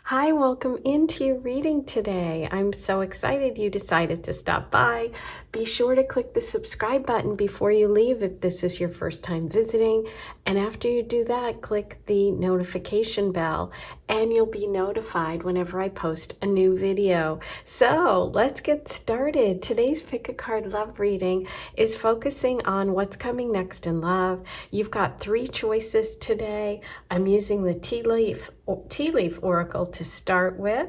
Hi, welcome into your reading today. I'm so excited you decided to stop by. Be sure to click the subscribe button before you leave if this is your first time visiting. And after you do that, click the notification bell and you'll be notified whenever I post a new video. So let's get started. Today's Pick a Card love reading is focusing on what's coming next in love. You've got 3 choices today. I'm using the tea leaf oracle to start with,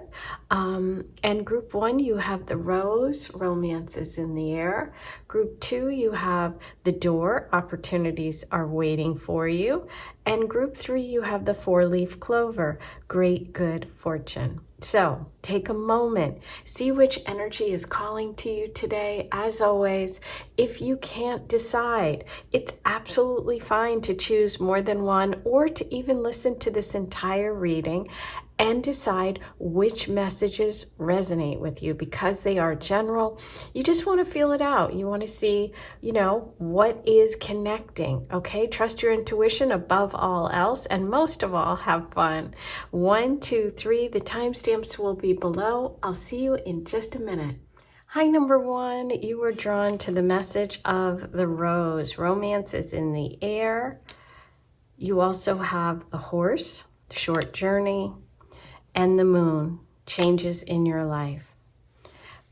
and group 1 you have the rose, romance is in the air. Group 2 you have the door, opportunities are waiting for you. And group 3 you have the 4-leaf clover, great good fortune. So take a moment, see which energy is calling to you today. As always, if you can't decide, it's absolutely fine to choose more than one or to even listen to this entire reading and decide which messages resonate with you. Because they are general, you just want to feel it out. You want to see, what is connecting, okay? Trust your intuition above all else, and most of all, have fun. 1, 2, 3, the timestamps will be below. I'll see you in just a minute. Hi, number 1, you were drawn to the message of the rose. Romance is in the air. You also have the horse, short journey, and the moon, changes in your life.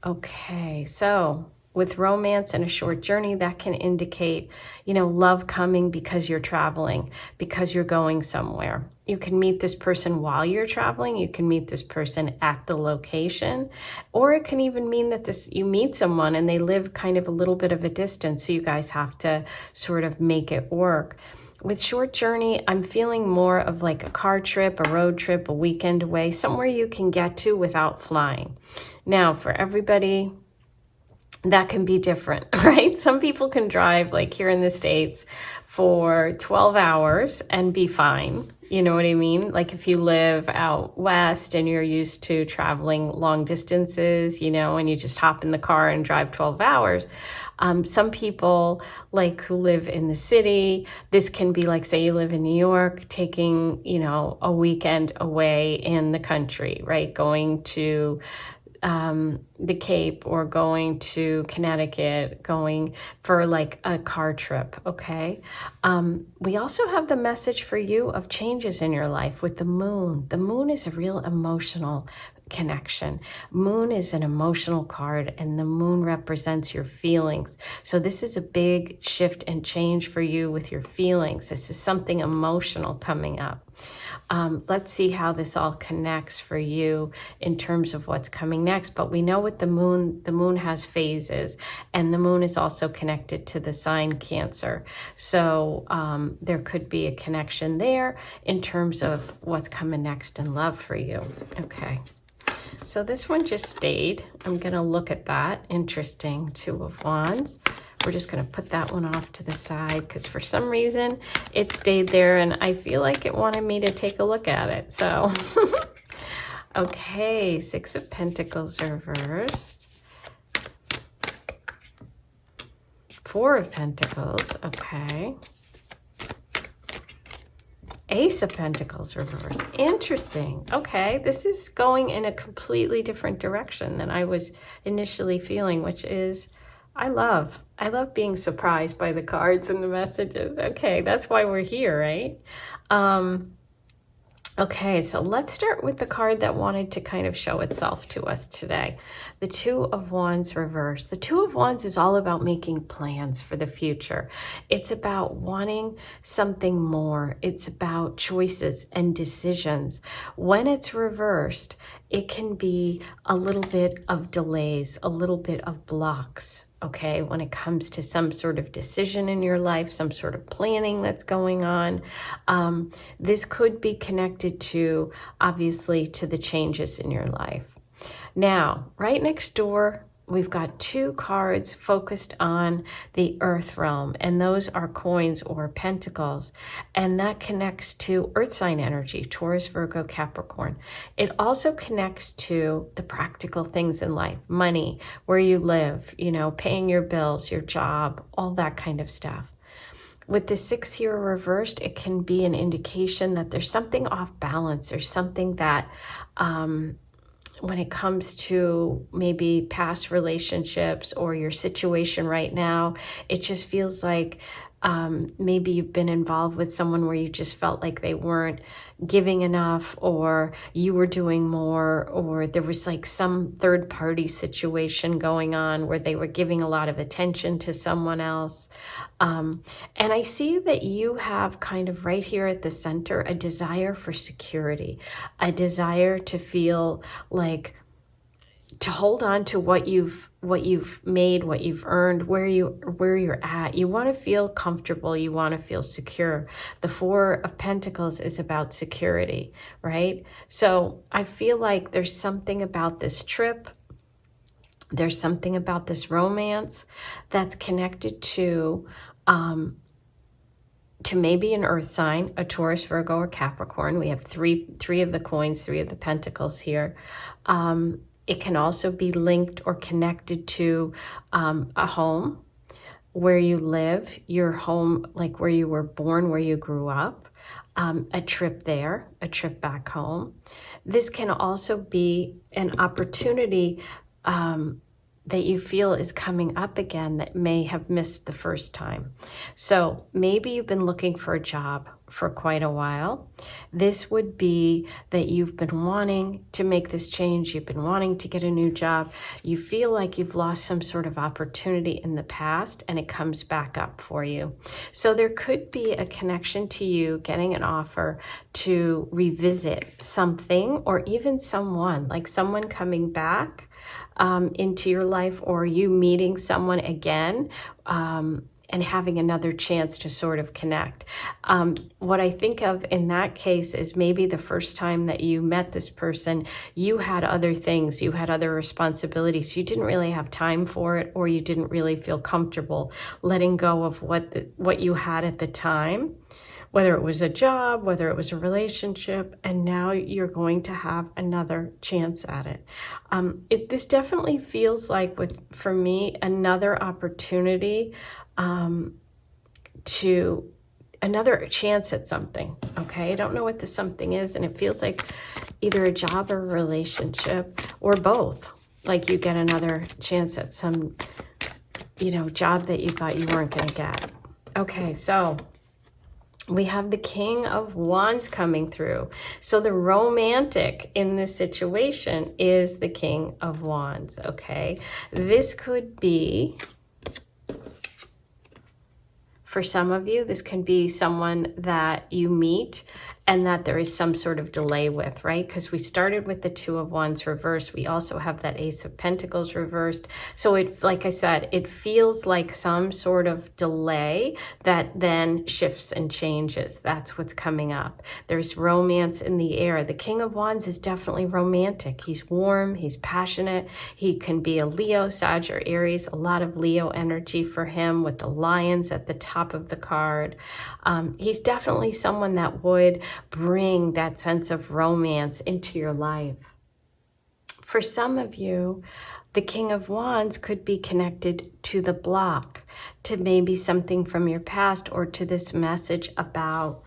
Okay, so with romance and a short journey, that can indicate, love coming because you're traveling, because you're going somewhere. You can meet this person while you're traveling. You can meet this person at the location, or it can even mean that you meet someone and they live kind of a little bit of a distance, so you guys have to sort of make it work. With short journey, I'm feeling more of like a car trip, a road trip, a weekend away, somewhere you can get to without flying. Now, for everybody, that can be different, right? Some people can drive, like here in the States, for 12 hours and be fine. You know what I mean? Like if you live out west and you're used to traveling long distances, and you just hop in the car and drive 12 hours. Some people like who live in the city, this can be like, say you live in New York, taking, a weekend away in the country, right? Going to the Cape or going to Connecticut, going for like a car trip, okay? We also have the message for you of changes in your life with the moon. The moon is a real emotional connection. Moon is an emotional card, and the moon represents your feelings. So this is a big shift and change for you with your feelings. This is something emotional coming up. Let's see how this all connects for you in terms of what's coming next. But we know with the moon has phases, and the moon is also connected to the sign Cancer. So there could be a connection there in terms of what's coming next in love for you. Okay. So this one just stayed. I'm going to look at that. Interesting. 2 of Wands. We're just going to put that one off to the side because for some reason it stayed there and I feel like it wanted me to take a look at it. So, okay, 6 of Pentacles reversed. 4 of Pentacles, okay. Ace of Pentacles reversed. Interesting. Okay, this is going in a completely different direction than I was initially feeling, which is I love being surprised by the cards and the messages. Okay, that's why we're here, right? Okay, so let's start with the card that wanted to kind of show itself to us today. The 2 of Wands reversed. The 2 of Wands is all about making plans for the future. It's about wanting something more. It's about choices and decisions. When it's reversed, it can be a little bit of delays, a little bit of blocks. Okay, when it comes to some sort of decision in your life, some sort of planning that's going on, this could be connected to, obviously, to the changes in your life. Now, right next door, we've got 2 cards focused on the earth realm, and those are coins or pentacles, and that connects to earth sign energy, Taurus, Virgo, Capricorn. It also connects to the practical things in life, money, where you live, paying your bills, your job, all that kind of stuff. With the 6 here reversed, it can be an indication that there's something off balance. There's something that when it comes to maybe past relationships or your situation right now, it just feels like maybe you've been involved with someone where you just felt like they weren't giving enough, or you were doing more, or there was like some third party situation going on where they were giving a lot of attention to someone else. And I see that you have kind of right here at the center a desire for security, a desire to feel like, to hold on to what you've made, what you've earned, where you're at. You want to feel comfortable, you want to feel secure. The 4 of Pentacles is about security, right? So I feel like there's something about this trip, there's something about this romance that's connected to maybe an earth sign, a Taurus, Virgo, or Capricorn. We have three of the coins, 3 of the Pentacles here. It can also be linked or connected to a home, where you live, your home, like where you were born, where you grew up, a trip there, a trip back home. This can also be an opportunity that you feel is coming up again that may have missed the first time. So maybe you've been looking for a job for quite a while. This would be that you've been wanting to make this change. You've been wanting to get a new job. You feel like you've lost some sort of opportunity in the past and it comes back up for you. So there could be a connection to you getting an offer to revisit something, or even someone, like someone coming back into your life, or you meeting someone again and having another chance to sort of connect. What I think of in that case is maybe the first time that you met this person, you had other things, you had other responsibilities, you didn't really have time for it, or you didn't really feel comfortable letting go of what you had at the time, whether it was a job, whether it was a relationship, and now you're going to have another chance at it. This definitely feels like, for me, another opportunity to another chance at something. Okay, I don't know what the something is, and it feels like either a job or a relationship, or both. Like you get another chance at some, job that you thought you weren't going to get. Okay, so we have the King of Wands coming through. So the romantic in this situation is the King of Wands, okay? This could be, for some of you, this can be someone that you meet and that there is some sort of delay with, right? Because we started with the 2 of Wands reversed. We also have that Ace of Pentacles reversed. So it, like I said, it feels like some sort of delay that then shifts and changes. That's what's coming up. There's romance in the air. The King of Wands is definitely romantic. He's warm, he's passionate. He can be a Leo, Sag, or Aries. A lot of Leo energy for him with the lions at the top of the card. He's definitely someone that would bring that sense of romance into your life. For some of you, the King of Wands could be connected to the block, to maybe something from your past, or to this message about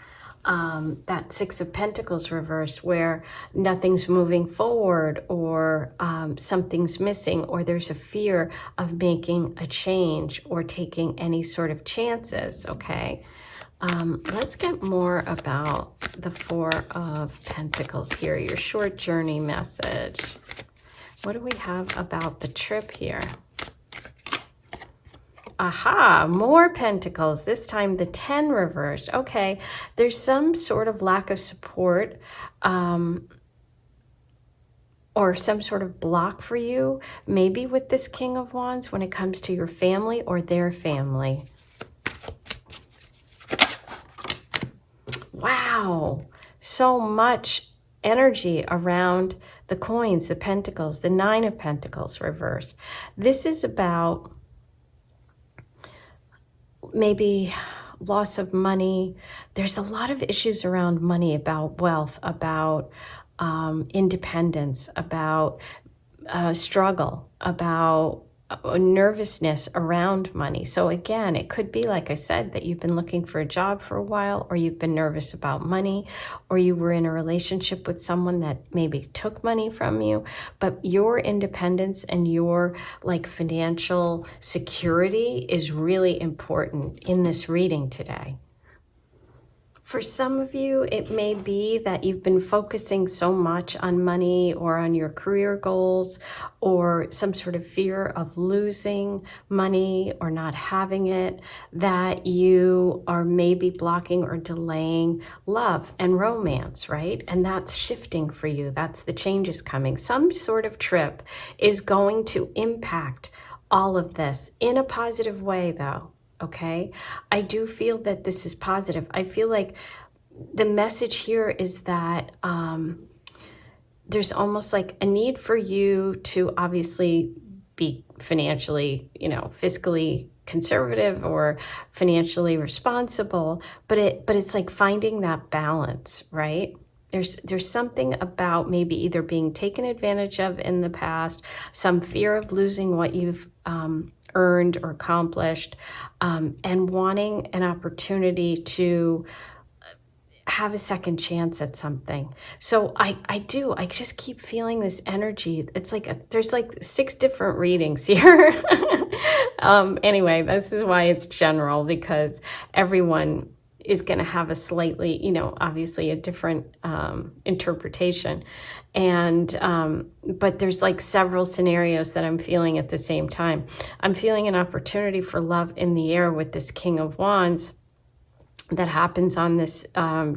that 6 of Pentacles reversed, where nothing's moving forward, or something's missing, or there's a fear of making a change or taking any sort of chances, okay? Let's get more about the 4 of Pentacles here, your short journey message. What do we have about the trip here? Aha, more Pentacles, this time the 10 reversed. Okay, there's some sort of lack of support or some sort of block for you, maybe with this King of Wands when it comes to your family or their family. Wow, so much energy around the coins, the Pentacles, the 9 of Pentacles reversed. This is about maybe loss of money. There's a lot of issues around money, about wealth, about independence, about struggle, about a nervousness around money. So again, it could be, like I said, that you've been looking for a job for a while, or you've been nervous about money, or you were in a relationship with someone that maybe took money from you. But your independence and your like financial security is really important in this reading today. For some of you, it may be that you've been focusing so much on money or on your career goals or some sort of fear of losing money or not having it, that you are maybe blocking or delaying love and romance, right? And that's shifting for you. That's the changes coming. Some sort of trip is going to impact all of this in a positive way, though. Okay, I do feel that this is positive. I feel like the message here is that there's almost like a need for you to obviously be financially, fiscally conservative or financially responsible, but it's like finding that balance, right? There's something about maybe either being taken advantage of in the past, some fear of losing what you've earned or accomplished, and wanting an opportunity to have a second chance at something. So I just keep feeling this energy. It's like there's like 6 different readings here. Anyway, this is why it's general, because everyone is going to have a slightly, obviously a different interpretation. And but there's like several scenarios that I'm feeling at the same time. I'm feeling an opportunity for love in the air with this King of Wands that happens on this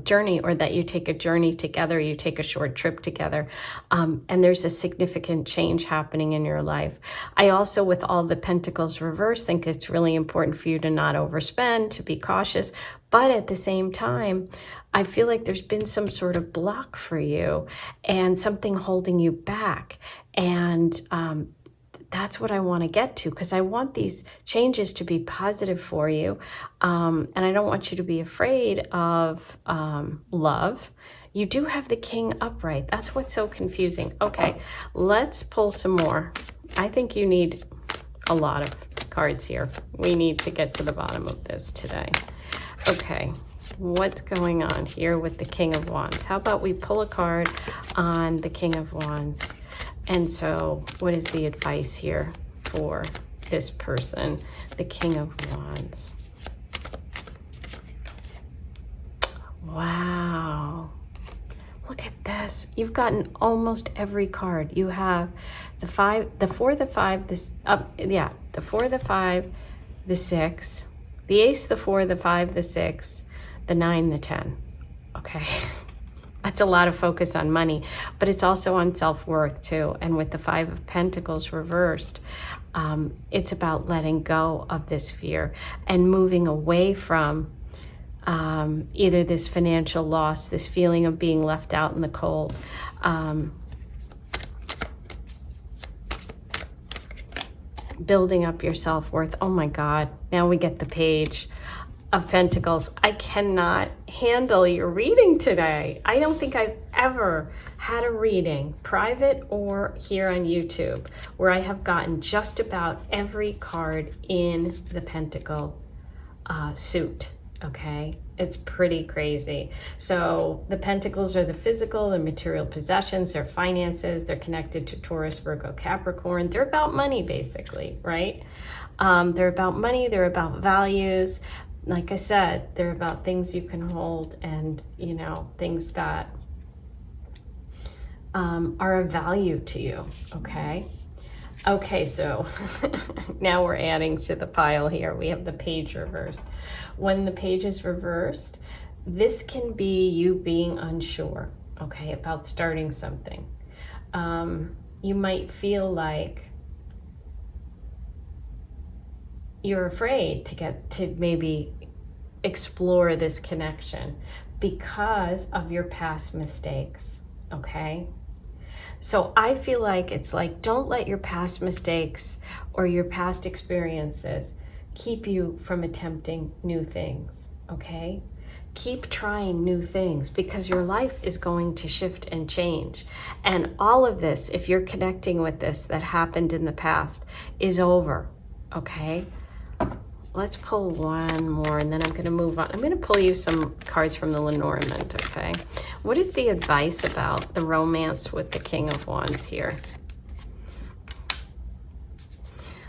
journey, or that you take a journey together, you take a short trip together, and there's a significant change happening in your life. I also, with all the Pentacles reversed, think it's really important for you to not overspend, to be cautious, but at the same time, I feel like there's been some sort of block for you and something holding you back. And that's what I want to get to, because I want these changes to be positive for you. And I don't want you to be afraid of love. You do have the King upright. That's what's so confusing. Okay, let's pull some more. I think you need a lot of cards here. We need to get to the bottom of this today. Okay, what's going on here with the King of Wands? How about we pull a card on the King of Wands? And so what is the advice here for this person, the King of Wands? Wow. Look at this. You've gotten almost every card. You have the 5, the 4, the 5, the 4, the 5, the 6, the Ace, the 4, the 5, the 6, the 9, the 10. Okay. That's a lot of focus on money, but it's also on self-worth too. And with the 5 of Pentacles reversed, it's about letting go of this fear and moving away from either this financial loss, this feeling of being left out in the cold. Building up your self-worth. Oh my God, now we get the Page of Pentacles. I cannot handle your reading today. I don't think I've ever had a reading, private or here on YouTube, where I have gotten just about every card in the Pentacle suit. Okay, it's pretty crazy. So the Pentacles are the physical, the material possessions, their finances. They're connected to Taurus, Virgo, Capricorn. They're about money, basically, right? They're about money. They're about values. Like I said, they're about things you can hold and, things that are of value to you, okay? Okay, so now we're adding to the pile here. We have the Page reversed. When the Page is reversed, this can be you being unsure, okay, about starting something. You might feel like you're afraid to maybe explore this connection because of your past mistakes, okay? So I feel like it's like, don't let your past mistakes or your past experiences keep you from attempting new things, okay? keep trying new things, because your life is going to shift and change. And all of this, if you're connecting with this that happened in the past, is over, okay? Let's pull one more and then I'm going to move on. I'm going to pull you some cards from the Lenormand, okay? What is the advice about the romance with the King of Wands here?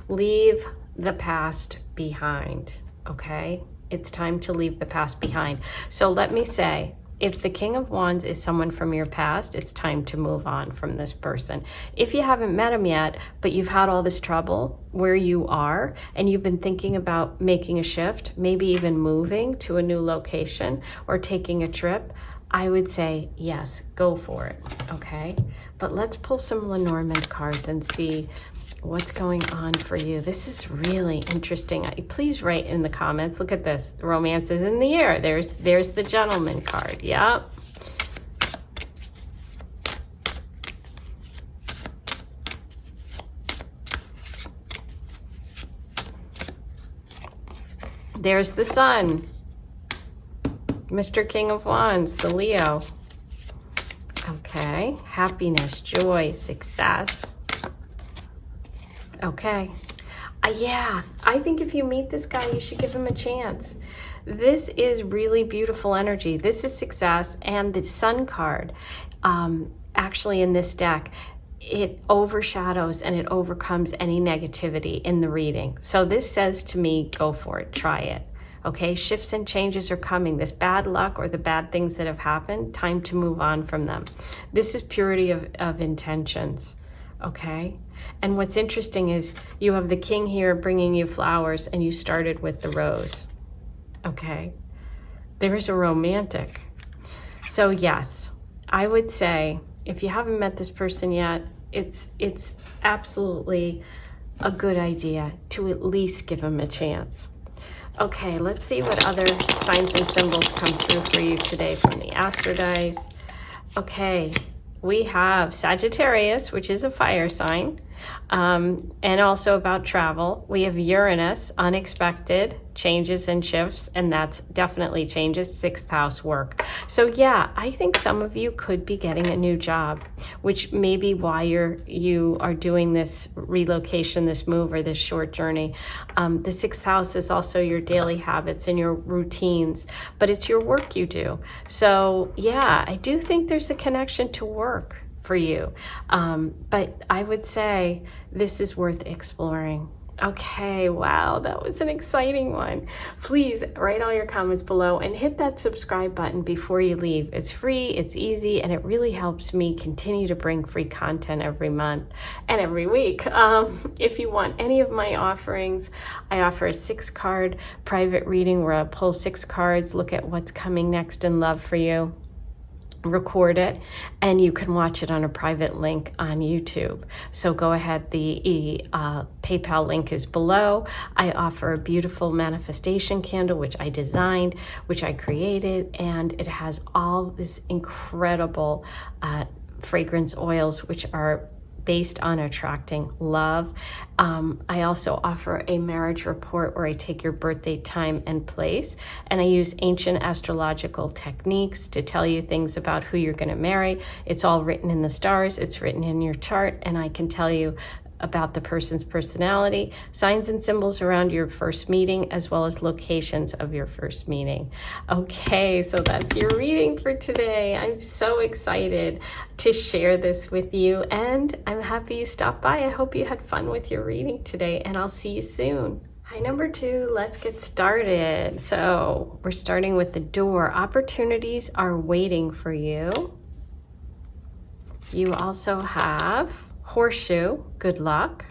Leave the past behind, okay? It's time to leave the past behind. So let me say, if the King of Wands is someone from your past, it's time to move on from this person. If you haven't met him yet, but you've had all this trouble where you are, and you've been thinking about making a shift, maybe even moving to a new location or taking a trip, I would say, yes, go for it, okay? But let's pull some Lenormand cards and see what's going on for you. This is really interesting. Please write in the comments. Look at this. The romance is in the air. There's the Gentleman card. Yep. There's the Sun. Mr. King of Wands, the Leo. Okay. Happiness, joy, success. Okay. Yeah, I think if you meet this guy, you should give him a chance. This is really beautiful energy. This is success, and the Sun card, actually in this deck, it overshadows and it overcomes any negativity in the reading. So this says to me, go for it, try it. Okay, shifts and changes are coming. This bad luck or the bad things that have happened, time to move on from them. This is purity of intentions, okay? And what's interesting is you have the King here bringing you flowers, and you started with the rose, okay? There's a romantic. So yes, I would say if you haven't met this person yet, it's absolutely a good idea to at least give them a chance. Okay, let's see what other signs and symbols come through for you today from the Astro Dice. Okay, we have Sagittarius, which is a fire sign, and also about travel. We have Uranus, unexpected changes and shifts, and that's definitely changes, 6th house work. So yeah, I think some of you could be getting a new job, which may be why you are doing this relocation, this move, or this short journey. The 6th house is also your daily habits and your routines, but it's your work you do. So yeah, I do think there's a connection to work for you. But I would say this is worth exploring. Okay, wow, that was an exciting one. Please write all your comments below and hit that subscribe button before you leave. It's free, it's easy, and it really helps me continue to bring free content every month and every week. If you want any of my offerings, I offer a 6-card private reading where I pull 6 cards, look at what's coming next in love for you, record it, and you can watch it on a private link on YouTube. So go ahead, the PayPal link is below. I offer a beautiful manifestation candle, which I designed, which I created, and it has all this incredible fragrance oils, which are based on attracting love. I also offer a marriage report where I take your birthday time and place, and I use ancient astrological techniques to tell you things about who you're going to marry. It's all written in the stars, it's written in your chart, and I can tell you about the person's personality, signs and symbols around your first meeting, as well as locations of your first meeting. Okay, so that's your reading for today. I'm so excited to share this with you, and I'm happy you stopped by. I hope you had fun with your reading today, and I'll see you soon. Hi, number 2, let's get started. So we're starting with the Door. Opportunities are waiting for you. You also have Horseshoe, good luck,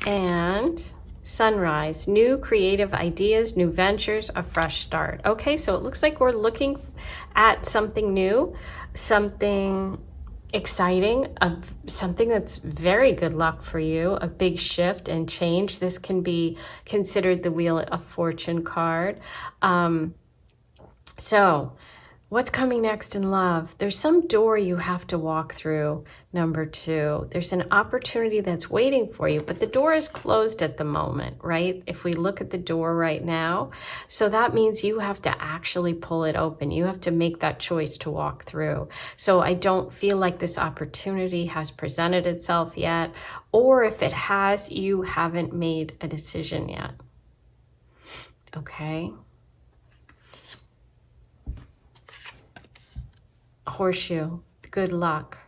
and Sunrise, new creative ideas, new ventures, a fresh start. Okay, so it looks like we're looking at something new, something exciting, something that's very good luck for you, a big shift and change. This can be considered the Wheel of Fortune card. So What's coming next in love? There's some door you have to walk through, number 2. There's an opportunity that's waiting for you, but the door is closed at the moment, right? If we look at the door right now, so that means you have to actually pull it open. You have to make that choice to walk through. So I don't feel like this opportunity has presented itself yet, or if it has, you haven't made a decision yet. Okay. Horseshoe, good luck.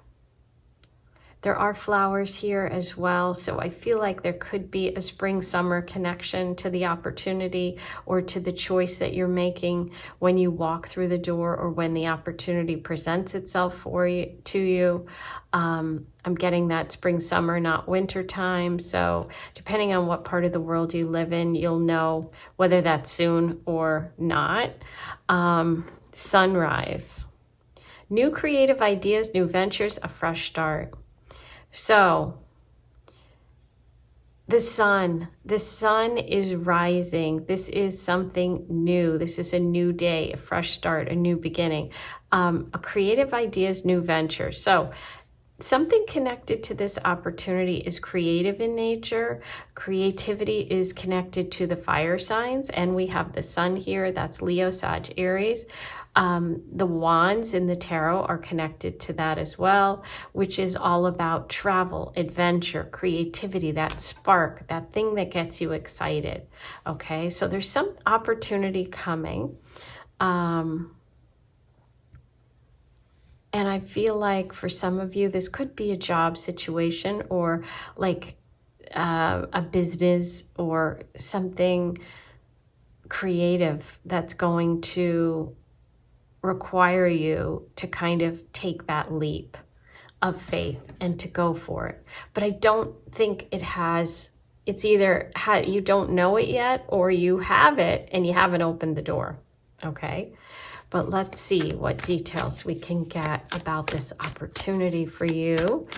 There are flowers here as well, so I feel like there could be a spring-summer connection to the opportunity or to the choice that you're making when you walk through the door or when the opportunity presents itself to you. I'm getting that spring-summer, not winter time, so depending on what part of the world you live in, you'll know whether that's soon or not. Sunrise. New creative ideas, new ventures, a fresh start. So the sun is rising. This is something new. This is a new day, a fresh start, a new beginning. A creative ideas, new venture. So something connected to this opportunity is creative in nature. Creativity is connected to the fire signs, and we have the sun here. That's Leo, Sag, Aries. The wands in the tarot are connected to that as well, which is all about travel, adventure, creativity, that spark, that thing that gets you excited. Okay, so there's some opportunity coming. And I feel like for some of you, this could be a job situation or like a business or something creative that's going to require you to kind of take that leap of faith and to go for it. But I don't think it's either you don't know it yet or you have it and you haven't opened the door. Okay. But let's see what details we can get about this opportunity for you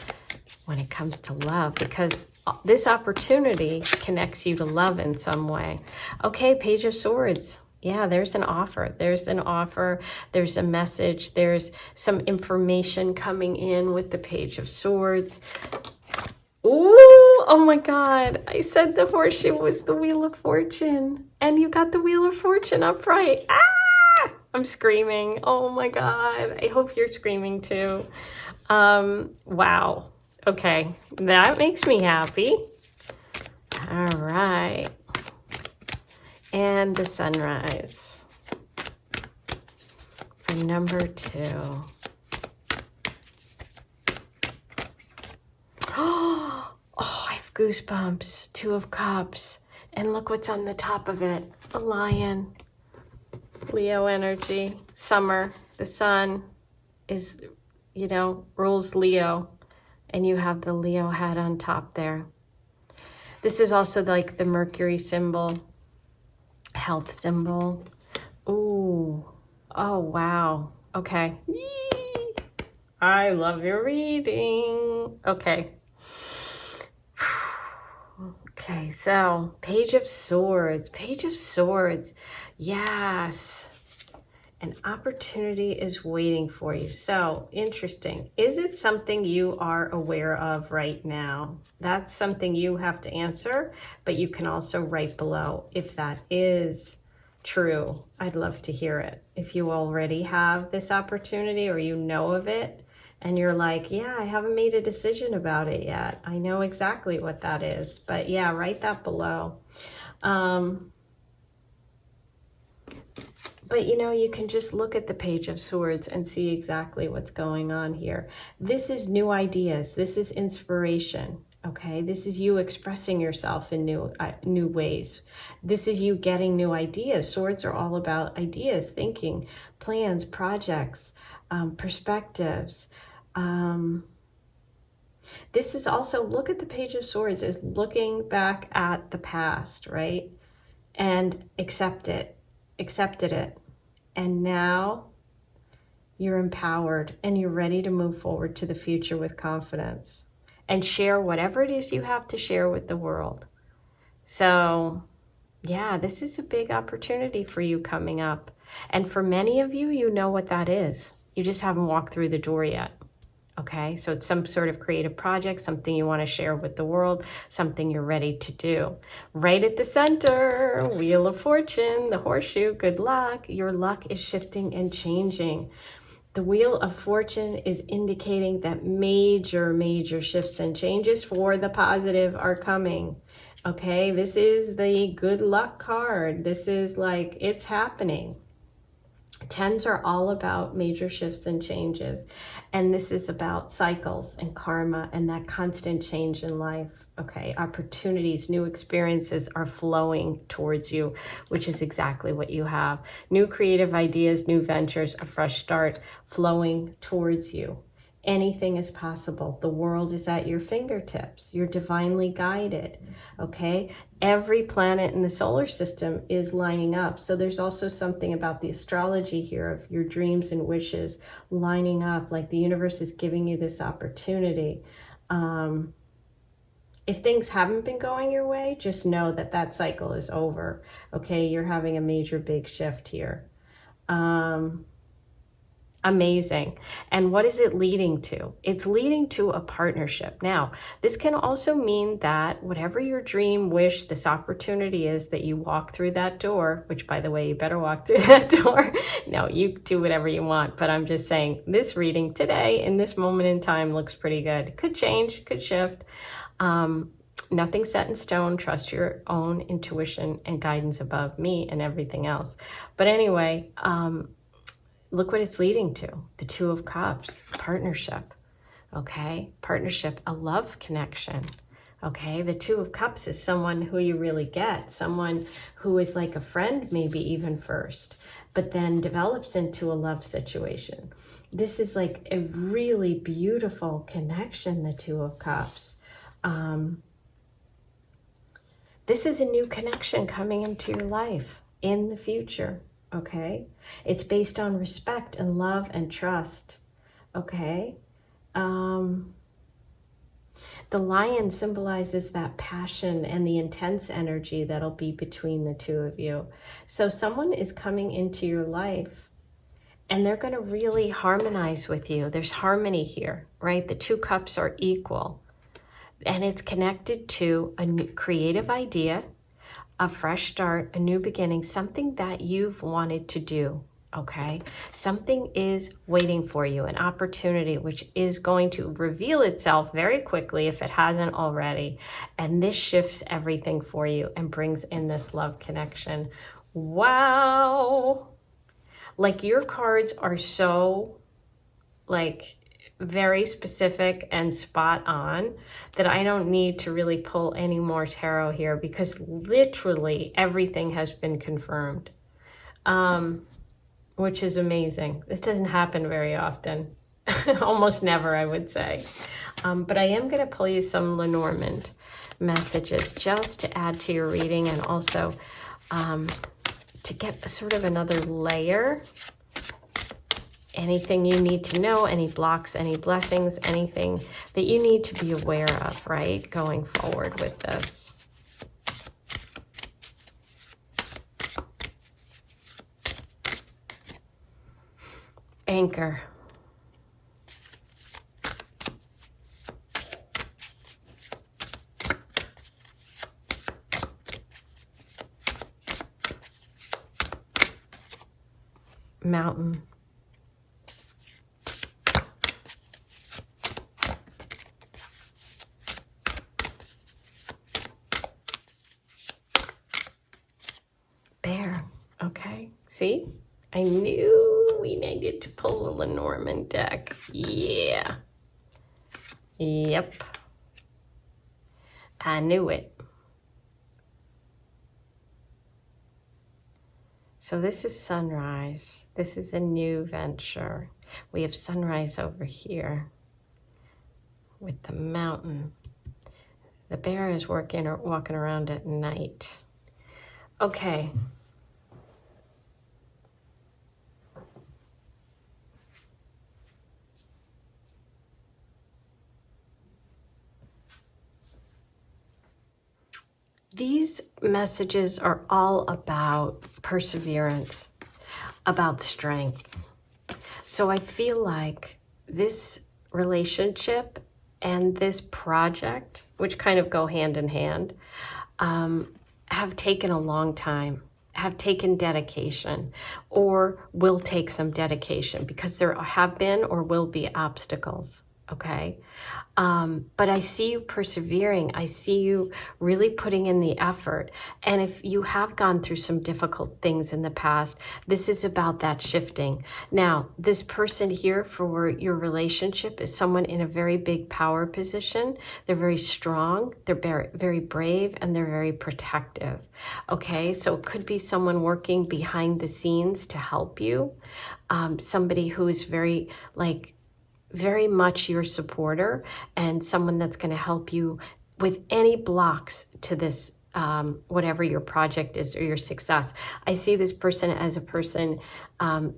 when it comes to love, because this opportunity connects you to love in some way. Okay, Page of Swords. Yeah, there's an offer. There's an offer. There's a message. There's some information coming in with the Page of Swords. Ooh, oh my God. I said the horseshoe was the Wheel of Fortune, and you got the Wheel of Fortune upright. Ah! I'm screaming. Oh my God. I hope you're screaming too. Wow. Okay, that makes me happy. All right. And the sunrise for number 2. Oh, I have goosebumps. 2 of Cups. And look what's on the top of it. A lion. Leo energy. Summer. The sun is, rules Leo. And you have the Leo hat on top there. This is also like the Mercury symbol. Health symbol. Ooh. Oh, wow. Okay. Yee. I love your reading. Okay. Okay, so Page of Swords. Page of Swords. Yes. An opportunity is waiting for you. So interesting. Is it something you are aware of right now? That's something you have to answer, but you can also write below if that is true. I'd love to hear it. If you already have this opportunity or you know of it and you're like, yeah, I haven't made a decision about it yet. I know exactly what that is, but yeah, write that below. But you can just look at the Page of Swords and see exactly what's going on here. This is new ideas. This is inspiration. Okay, this is you expressing yourself in new ways. This is you getting new ideas. Swords are all about ideas, thinking, plans, projects, perspectives. This is also, look at the Page of Swords as looking back at the past, right? And accepted it. And now you're empowered and you're ready to move forward to the future with confidence and share whatever it is you have to share with the world. So yeah, this is a big opportunity for you coming up. And for many of you, you know what that is. You just haven't walked through the door yet. Okay, so it's some sort of creative project, something you want to share with the world, something you're ready to do. Right at the center, Wheel of Fortune, the horseshoe, good luck. Your luck is shifting and changing. The Wheel of Fortune is indicating that major shifts and changes for the positive are coming. Okay, this is the good luck card. This is like, it's happening. Tens are all about major shifts and changes. And this is about cycles and karma and that constant change in life. Okay, opportunities, new experiences are flowing towards you, which is exactly what you have. New creative ideas, new ventures, a fresh start flowing towards you. Anything is possible. The world is at your fingertips. You're divinely guided, okay? Every planet in the solar system is lining up. So there's also something about the astrology here of your dreams and wishes lining up, like the universe is giving you this opportunity. If things haven't been going your way, just know that that cycle is over, okay? You're having a major big shift here. Amazing. And what is it leading to? It's leading to a partnership. Now, this can also mean that whatever your dream, wish, this opportunity is, that you walk through that door, which, by the way, you better walk through that door. No, you do whatever you want, but I'm just saying this reading today in this moment in time looks pretty good. Could change, could shift. Nothing set in stone. Trust your own intuition and guidance above me and everything else. But anyway, look what it's leading to. The Two of Cups, partnership, okay? Partnership, a love connection, okay? The Two of Cups is someone who you really get, someone who is like a friend maybe even first, but then develops into a love situation. This is like a really beautiful connection, the Two of Cups. This is a new connection coming into your life in the future. Okay, it's based on respect and love and trust. Okay, the lion symbolizes that passion and the intense energy that'll be between the two of you. So someone is coming into your life and they're going to really harmonize with you. There's harmony here, right? The two cups are equal, and it's connected to a new creative idea, a fresh start, a new beginning, something that you've wanted to do, okay? Something is waiting for you, an opportunity which is going to reveal itself very quickly if it hasn't already. And this shifts everything for you and brings in this love connection. Wow! Like, your cards are so, like, very specific and spot on that I don't need to really pull any more tarot here, because literally everything has been confirmed, which is amazing. This doesn't happen very often. Almost never, I would say. But I am going to pull you some Lenormand messages just to add to your reading, and also to get sort of another layer. Anything you need to know, any blocks, any blessings, anything that you need to be aware of, right, going forward with this. Anchor. Mountain. Bear. Okay, see? I knew we needed to pull the Lenormand deck. Yeah. Yep. I knew it. So this is sunrise. This is a new venture. We have sunrise over here with the mountain. The bear is walking around at night. Okay. These messages are all about perseverance. about strength. So I feel like this relationship and this project, which kind of go hand in hand, have taken a long time, have taken dedication, or will take some dedication, because there have been or will be obstacles. Okay. But I see you persevering. I see you really putting in the effort. And if you have gone through some difficult things in the past, this is about that shifting. Now, this person here for your relationship is someone in a very big power position. They're very strong, they're very, very brave, and they're very protective. Okay, so it could be someone working behind the scenes to help you. Somebody who is very much your supporter, and someone that's going to help you with any blocks to this, whatever your project is or your success. I see this person as a person,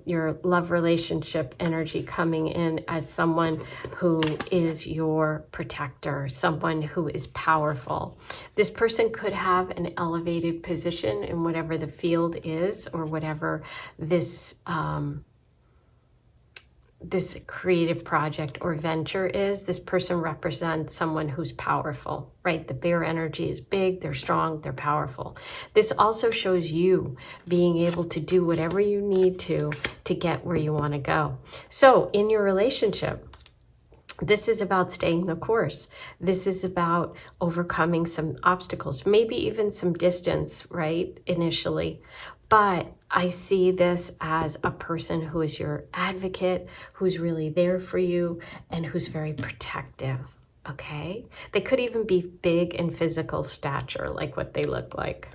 your love relationship energy coming in as someone who is your protector, someone who is powerful. This person could have an elevated position in whatever the field is, or whatever this this creative project or venture is. This person represents someone who's powerful, right? The bear energy is big, they're strong, they're powerful. This also shows you being able to do whatever you need to get where you want to go. So in your relationship, this is about staying the course. This is about overcoming some obstacles, maybe even some distance, right, initially. But I see this as a person who is your advocate, who's really there for you, and who's very protective, okay? They could even be big in physical stature, like what they look like.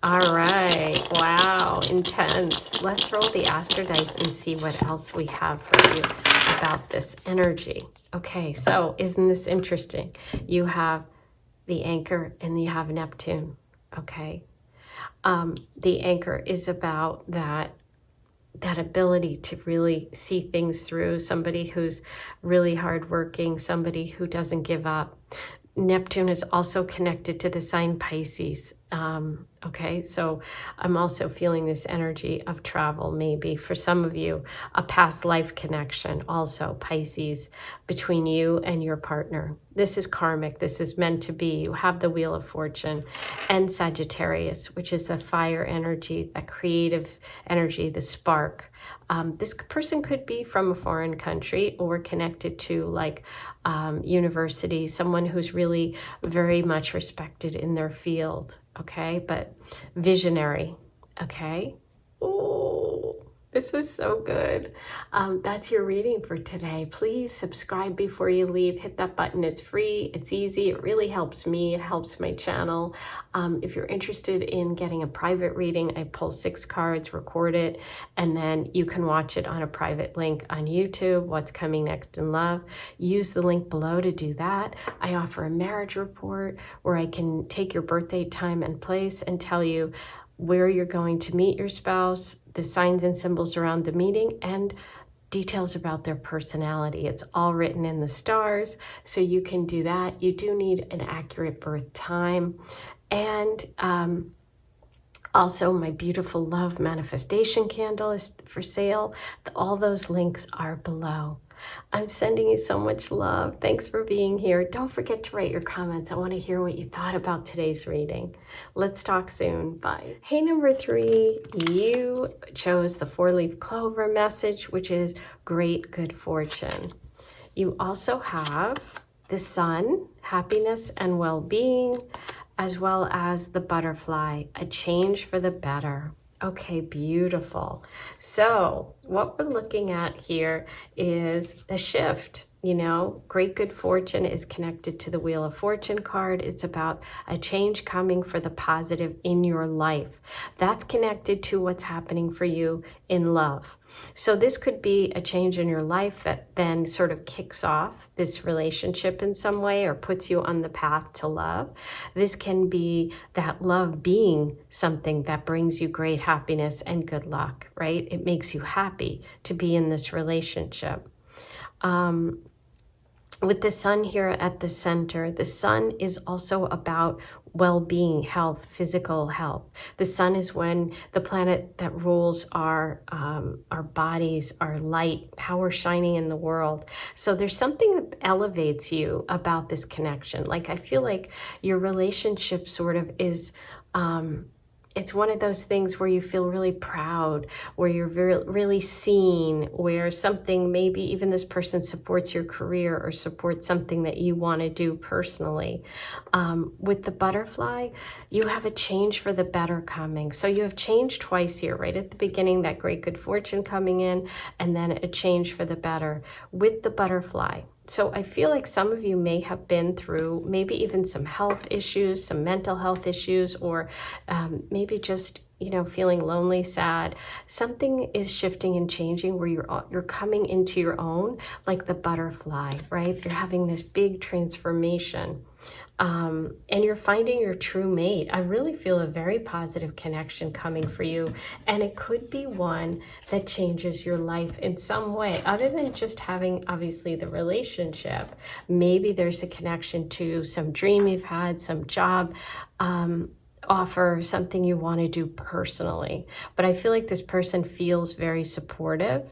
All right, wow, intense. Let's roll the Astro dice and see what else we have for you about this energy. Okay, so isn't this interesting? You have the Anchor and you have Neptune, okay? The Anchor is about that ability to really see things through, somebody who's really hardworking, somebody who doesn't give up. Neptune is also connected to the sign Pisces. Okay, so I'm also feeling this energy of travel, maybe for some of you, a past life connection, also Pisces, between you and your partner. This is karmic. This is meant to be. You have the Wheel of Fortune, and Sagittarius, which is the fire energy, that creative energy, the spark. This person could be from a foreign country or connected to university, someone who's really very much respected in their field, okay? But visionary, okay? Oh, this was so good. That's your reading for today. Please subscribe before you leave. Hit that button. It's free. It's easy. It really helps me. It helps my channel. If you're interested in getting a private reading, I pull 6 cards, record it, and then you can watch it on a private link on YouTube, What's Coming Next in Love. Use the link below to do that. I offer a marriage report where I can take your birthday, time, and place and tell you where you're going to meet your spouse, the signs and symbols around the meeting, and details about their personality. It's all written in the stars, so you can do that. You do need an accurate birth time. And also, my beautiful love manifestation candle is for sale. All those links are below. I'm sending you so much love. Thanks for being here. Don't forget to write your comments. I want to hear what you thought about today's reading. Let's talk soon. Bye. Hey, number 3, you chose the 4-leaf clover message, which is great good fortune. You also have the sun, happiness and well-being, as well as the butterfly, a change for the better. Okay, beautiful. So what we're looking at here is a shift. You know, great good fortune is connected to the Wheel of Fortune card. It's about a change coming for the positive in your life. That's connected to what's happening for you in love. So this could be a change in your life that then sort of kicks off this relationship in some way or puts you on the path to love. This can be that love being something that brings you great happiness and good luck, right? It makes you happy to be in this relationship. With the sun here at the center, the sun is also about well-being, health, physical health. The sun is when the planet that rules our bodies, our light, how we're shining in the world. So there's something that elevates you about this connection. Like, I feel like your relationship sort of is, it's one of those things where you feel really proud, where you're really seen, where something, maybe even this person supports your career or supports something that you want to do personally. With the butterfly, you have a change for the better coming. So you have change twice here, right at the beginning, that great good fortune coming in, and then a change for the better with the butterfly. So I feel like some of you may have been through maybe even some health issues, some mental health issues, or maybe just, you know, feeling lonely, sad. Something is shifting and changing where you're coming into your own, like the butterfly, right? You're having this big transformation. And you're finding your true mate. I really feel a very positive connection coming for you. And it could be one that changes your life in some way, other than just having, obviously, the relationship. Maybe there's a connection to some dream you've had, some job offer, something you want to do personally. But I feel like this person feels very supportive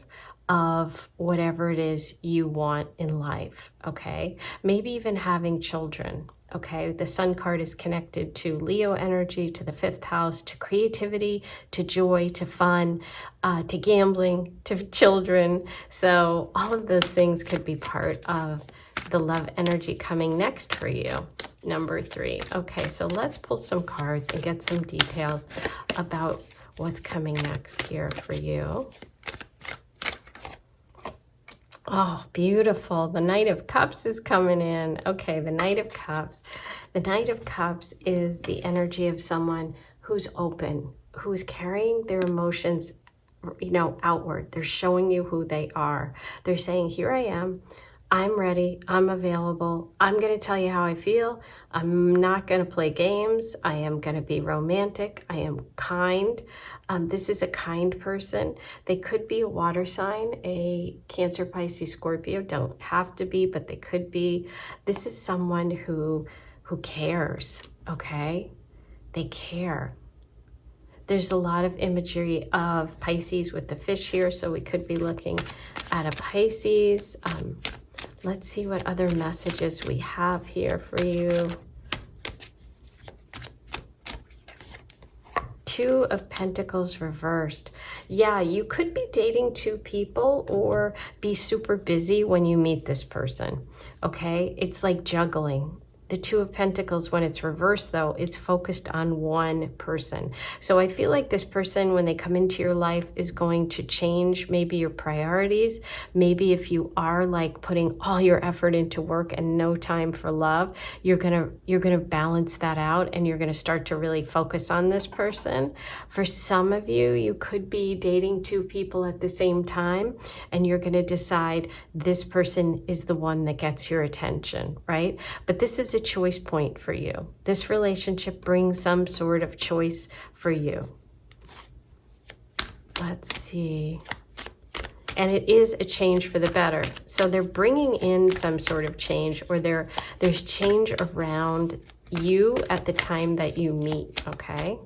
of whatever it is you want in life, okay? Maybe even having children. Okay, the Sun card is connected to Leo energy, to the 5th house, to creativity, to joy, to fun, to gambling, to children. So all of those things could be part of the love energy coming next for you. Number 3. Okay, so let's pull some cards and get some details about what's coming next here for you. Oh, beautiful. The Knight of Cups is coming in. Okay, the Knight of Cups. The Knight of Cups is the energy of someone who's open, who's carrying their emotions, you know, outward. They're showing you who they are. They're saying, here I am. I'm ready. I'm available. I'm going to tell you how I feel. I'm not going to play games. I am going to be romantic. I am kind. This is a kind person. They could be a water sign, a Cancer, Pisces, Scorpio. Don't have to be, but they could be. This is someone who cares, okay? They care. There's a lot of imagery of Pisces with the fish here, so we could be looking at a Pisces. Let's see what other messages we have here for you. 2 of Pentacles reversed. Yeah, you could be dating 2 people or be super busy when you meet this person, okay? It's like juggling. The 2 of Pentacles, when it's reversed, though, it's focused on one person. So I feel like this person, when they come into your life, is going to change maybe your priorities. Maybe if you are like putting all your effort into work and no time for love, you're gonna balance that out, and you're gonna start to really focus on this person. For some of you, you could be dating 2 people at the same time, and you're gonna decide this person is the one that gets your attention, right? But this is a choice point for you. This relationship brings some sort of choice for you. Let's see. And it is a change for the better. So they're bringing in some sort of change, or there's change around you at the time that you meet, okay?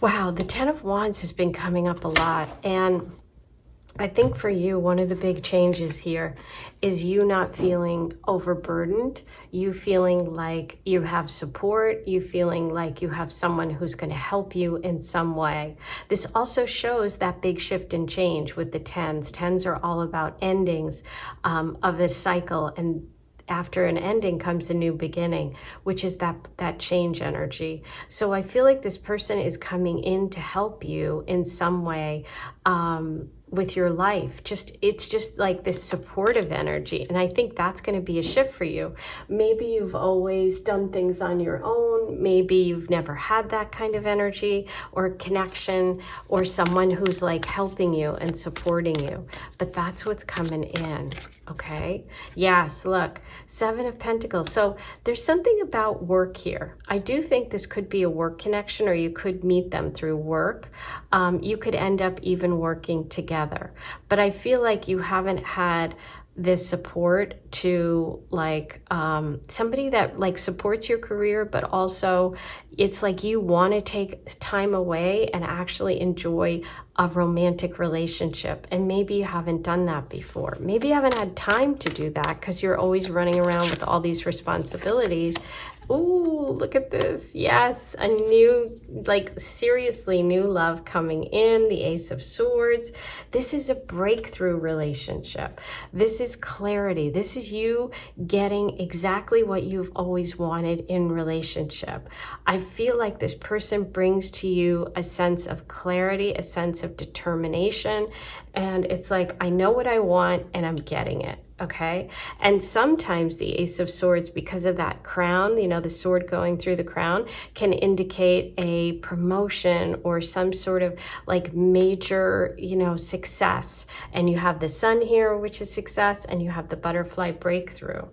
Wow, the 10 of Wands has been coming up a lot. And I think for you, one of the big changes here is you not feeling overburdened, you feeling like you have support, you feeling like you have someone who's going to help you in some way. This also shows that big shift and change with the 10s. 10s are all about endings of a cycle, and after an ending comes a new beginning, which is that change energy. So I feel like this person is coming in to help you in some way with your life. It's just like this supportive energy. And I think that's going to be a shift for you. Maybe you've always done things on your own. Maybe you've never had that kind of energy or connection, or someone who's like helping you and supporting you. But that's what's coming in. Okay. Yes, look, Seven of Pentacles. So there's something about work here. I do think this could be a work connection, or you could meet them through work. You could end up even working together. But I feel like you haven't had this support to like somebody that like supports your career, but also it's like you want to take time away and actually enjoy a romantic relationship. And maybe you haven't done that before. Maybe you haven't had time to do that because you're always running around with all these responsibilities. Ooh, look at this. Yes, a new, like seriously new love coming in, the Ace of Swords. This is a breakthrough relationship. This is clarity. This is you getting exactly what you've always wanted in relationship. I feel like this person brings to you a sense of clarity, a sense of determination, and it's like, I know what I want and I'm getting it. Okay. And sometimes the Ace of Swords, because of that crown, you know, the sword going through the crown, can indicate a promotion or some sort of like major, you know, success. And you have the sun here, which is success, and you have the butterfly breakthrough.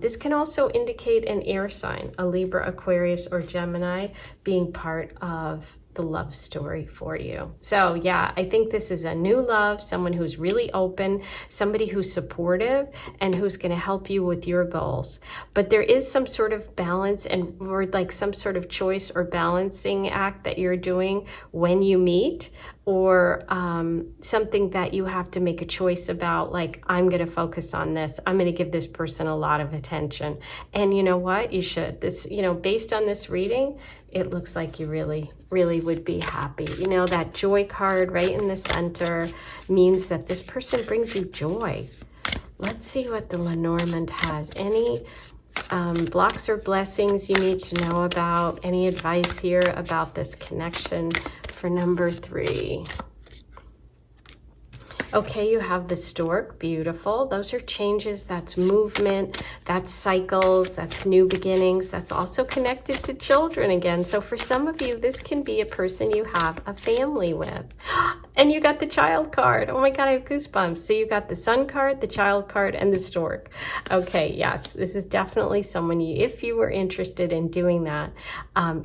This can also indicate an air sign, a Libra, Aquarius, or Gemini being part of the love story for you. So yeah, I think this is a new love, someone who's really open, somebody who's supportive and who's going to help you with your goals. But there is some sort of balance and or like some sort of choice or balancing act that you're doing when you meet, or something that you have to make a choice about, like, I'm going to focus on this. I'm going to give this person a lot of attention. And you know what? You should. This, you know, based on this reading, it looks like you really, really would be happy. You know, that joy card right in the center means that this person brings you joy. Let's see what the Lenormand has. Any blocks or blessings you need to know about? Any advice here about this connection for number 3? Okay, you have the stork, beautiful. Those are changes, that's movement, that's cycles, that's new beginnings. That's also connected to children again. So for some of you, this can be a person you have a family with. And you got the child card. Oh my God, I have goosebumps. So you got the sun card, the child card, and the stork. Okay, yes, this is definitely someone if you were interested in doing that,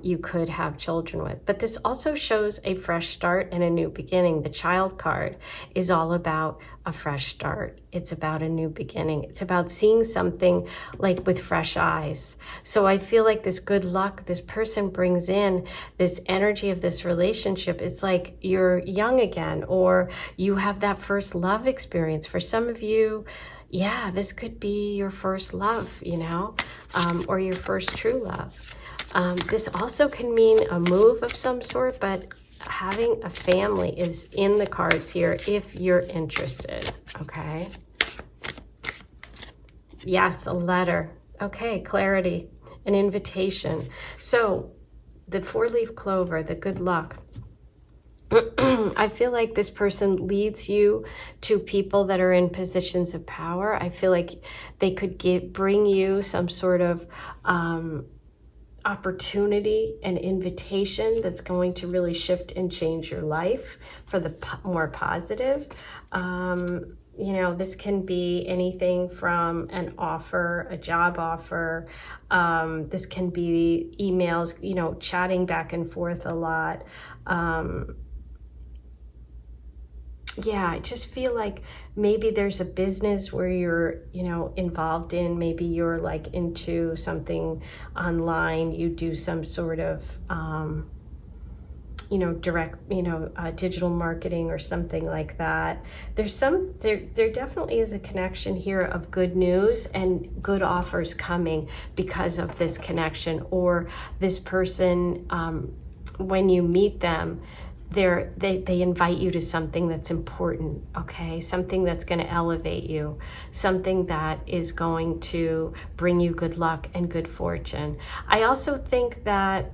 you could have children with. But this also shows a fresh start and a new beginning. The child card is all about a fresh start. It's about a new beginning. It's about seeing something like with fresh eyes. So I feel like this good luck this person brings in, this energy of this relationship, it's like you're young again, or you have that first love experience. For some of you, yeah, this could be your first love, you know, or your first true love. This also can mean a move of some sort, but having a family is in the cards here if you're interested. Okay. Yes, a letter. Okay, clarity, an invitation. So the 4-leaf clover, the good luck. I feel like this person leads you to people that are in positions of power. I feel like they could bring you some sort of opportunity and invitation that's going to really shift and change your life for the more positive. You know, this can be anything from an offer, a job offer. This can be emails, you know, chatting back and forth a lot. Yeah, I just feel like maybe there's a business where you're, you know, involved in. Maybe you're like into something online. You do some sort of, you know, direct, you know, digital marketing or something like that. There definitely is a connection here of good news and good offers coming because of this connection, or this person, when you meet them, they invite you to something that's important, okay? Something that's going to elevate you, something that is going to bring you good luck and good fortune. I also think that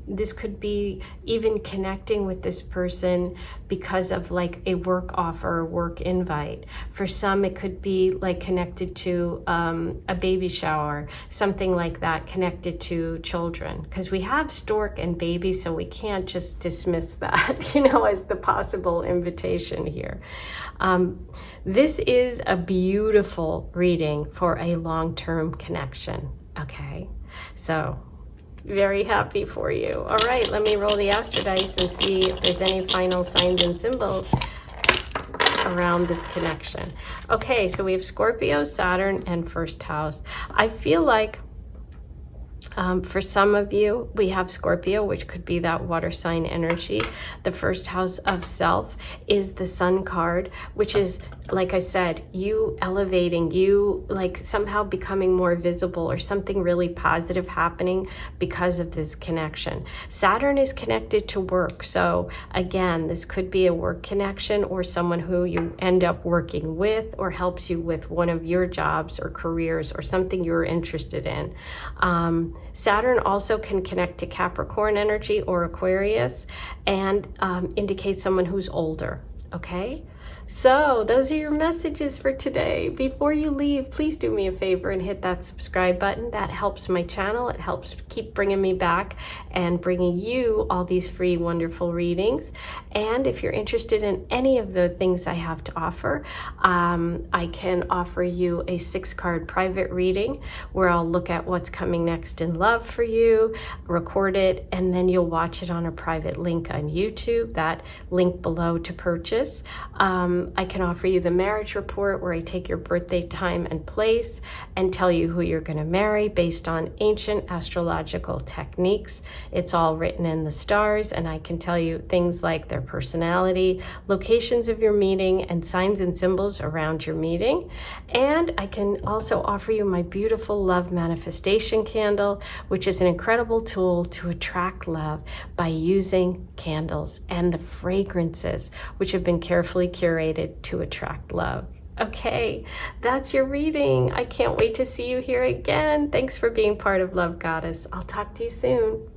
this could be even connecting with this person because of like a work offer or work invite. For some, it could be like connected to a baby shower, something like that, connected to children, because we have stork and baby, so we can't just dismiss that. that, you know, as the possible invitation here. This is a beautiful reading for a long-term connection, okay? So very happy for you. All right, let me roll the astro dice and see if there's any final signs and symbols around this connection. Okay, so we have Scorpio, Saturn, and first house. I feel like for some of you, we have Scorpio, which could be that water sign energy. The first house of self is the Sun card, which is, like I said, you elevating, you like somehow becoming more visible or something really positive happening because of this connection. Saturn is connected to work. So again, this could be a work connection or someone who you end up working with or helps you with one of your jobs or careers or something you're interested in. Saturn also can connect to Capricorn energy or Aquarius and indicate someone who's older, okay? So those are your messages for today. Before you leave, please do me a favor and hit that subscribe button. That helps my channel. It helps keep bringing me back and bringing you all these free, wonderful readings. And if you're interested in any of the things I have to offer, I can offer you a 6-card private reading where I'll look at what's coming next in love for you, record it, and then you'll watch it on a private link on YouTube, that link below to purchase. I can offer you the marriage report where I take your birthday time and place and tell you who you're going to marry based on ancient astrological techniques. It's all written in the stars, and I can tell you things like their personality, locations of your meeting, and signs and symbols around your meeting. And I can also offer you my beautiful love manifestation candle, which is an incredible tool to attract love by using candles and the fragrances, which have been carefully curated to attract love. Okay, that's your reading. I can't wait to see you here again. Thanks for being part of Love Goddess. I'll talk to you soon.